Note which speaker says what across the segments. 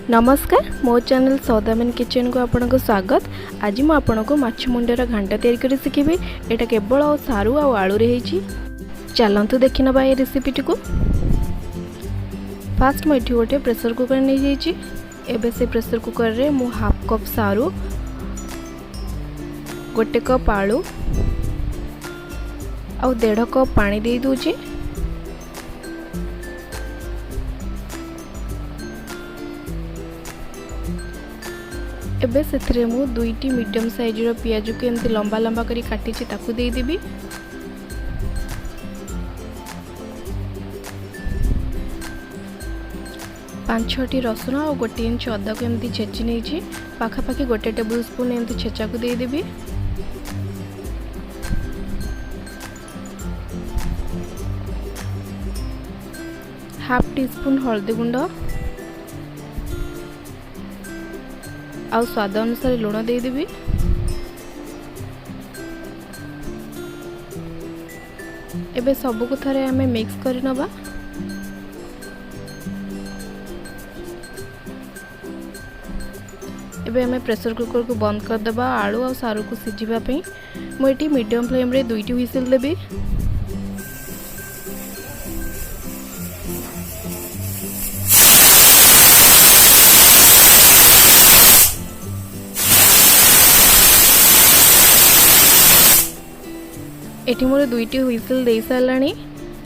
Speaker 1: नमस्कार मो channel सौदामिन kitchen को आपनको स्वागत। आज मु आपनको माछ मुंडर घांटा तैयारी कर शिखेबी। एटा केवल सारू आ आलू रे हेची। चलंतु देखि नबा ए रेसिपीटी को। फास्ट मु एठी गोटे प्रेशर कुकर नै जाईची। एबे से प्रेशर कुकर रे मु हाफ कप सारू, गोटे कप आलू आ 1.5 कप पानी दे दूची। एबे सेथरे मु 2टी मीडियम साइज रो पियाज को एमती लंबा लंबा करी काटी छि ताकू दे देबी। पांच छटी रसुण और 1 इंच अदा को एमती छेची नै छि। पाखापाखि 1 टेबल स्पून एमती छेचा को दे देबी। हाफ टी स्पून हल्दी गुंड आ स्वाद अनुसार लुण दे देबी। एबे सबु को थरे हमें मिक्स करि नबा। एबे हमें प्रेशर कुकर को बंद कर देबा। आलू और सारू को सिझिबा पई मु एटी मीडियम फ्लेम रे 2टी व्हिसिल देबी। एठी मोर 2टी व्हिसिल दे सारलानी।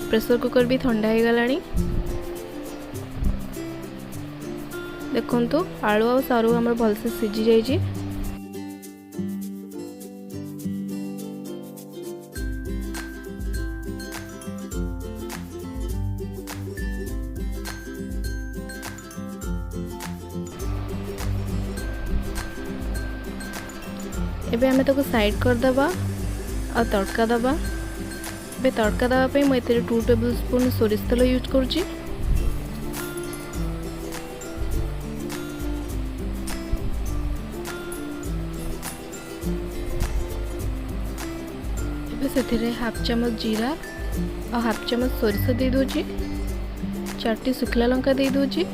Speaker 1: प्रेशर कुकर भी ठंडा हो गलानी। देखंतु आलू और सारू हमर भलसे सिझी जाई छी। एबे हमें तो साइड कर दबा और तड़का दबा। बे तड़का दबा पे मैं 2 टेबल स्पून सोरिष तेल यूज करूची। एबे सेथिरे हाफ चम्मच जीरा और हाफ चम्मच सोरिष दे दोची। 4टी सुखला लंका दे दोची।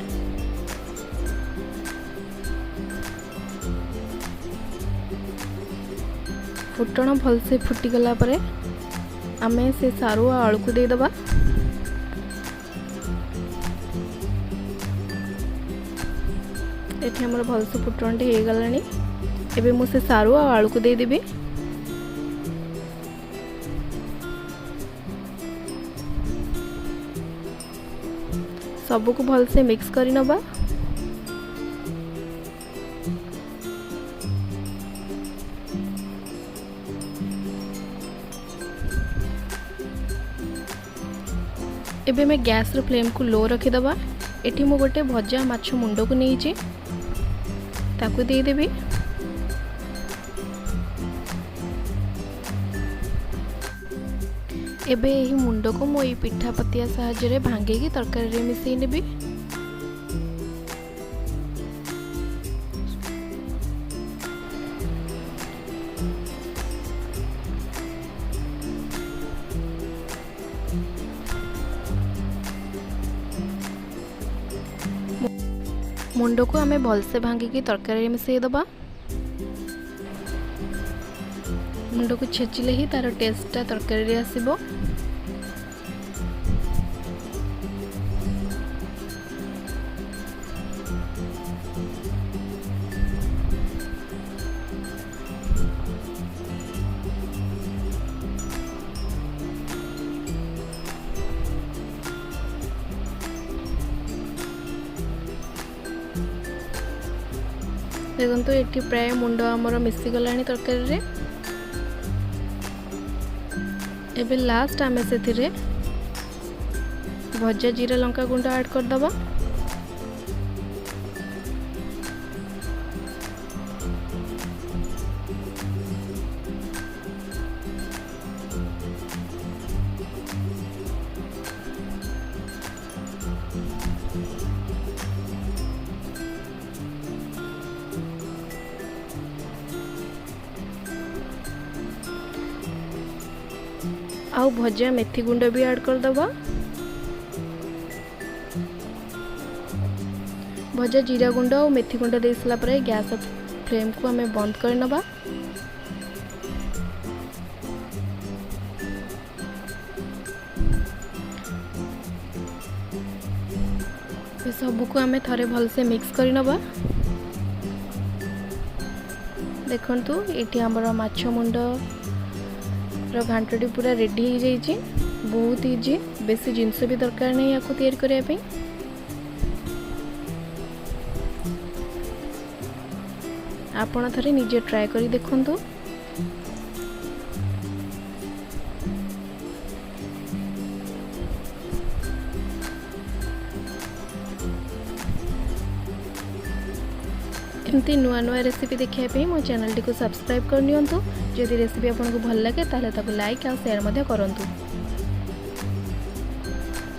Speaker 1: फुटण भलसे फुटी गला परे आमे से सारू आ आलू को दे दबा। एठी हमर भलसे फुटण हे गलानी। एबे मु से सारू आ आलू को दे देबी। सबु को भलसे मिक्स करि नबा। एबे मैं गैस रो फ्लेम को लो रखी दबा। एठी मु गोटे भजा माछ मुंड को नहीं छी ताकू दे देबी। एबे एही मुंड को मो पिठा पतिया सहायता रे भांगे की तरकारी रे मिसई नेबी। मुंड को हमें भलसे भांगी की तरकारी मिसई दबा। मुंड को छेचिले ही तार टेस्टा तरकारी रे आसीबो। देखो ये प्राय मुंड आमर मिसी गलानी तरकारी रे। एबे लास्ट आमे से भजा जीरा लंका गुंड ऐड कर दबा। आउ भजा मेथी गुंड भी ऐड कर दबा। भजा जीरा गुंड और मेथी गुंड दे सारा पर गैस फ्लेम को आम बंद कर नबा। सबको आम थे भलसे मिक्स कर नबा। देखंतु एटी हमर माछ मुंड घांटटी पूरा रेडी हो जाइए। बहुत इजी, बेसी जिनस भी दरकार नहीं या तैयारी करने। आपण थे निजे ट्राए करी देखंतु। एमती नुआ नुआ रेसिपी देखापी मो चैनल टी को सब्सक्राइब करनी। जदि रेसिपी आपको भल लगे ताले ताको लाइक और शेयर करूँ।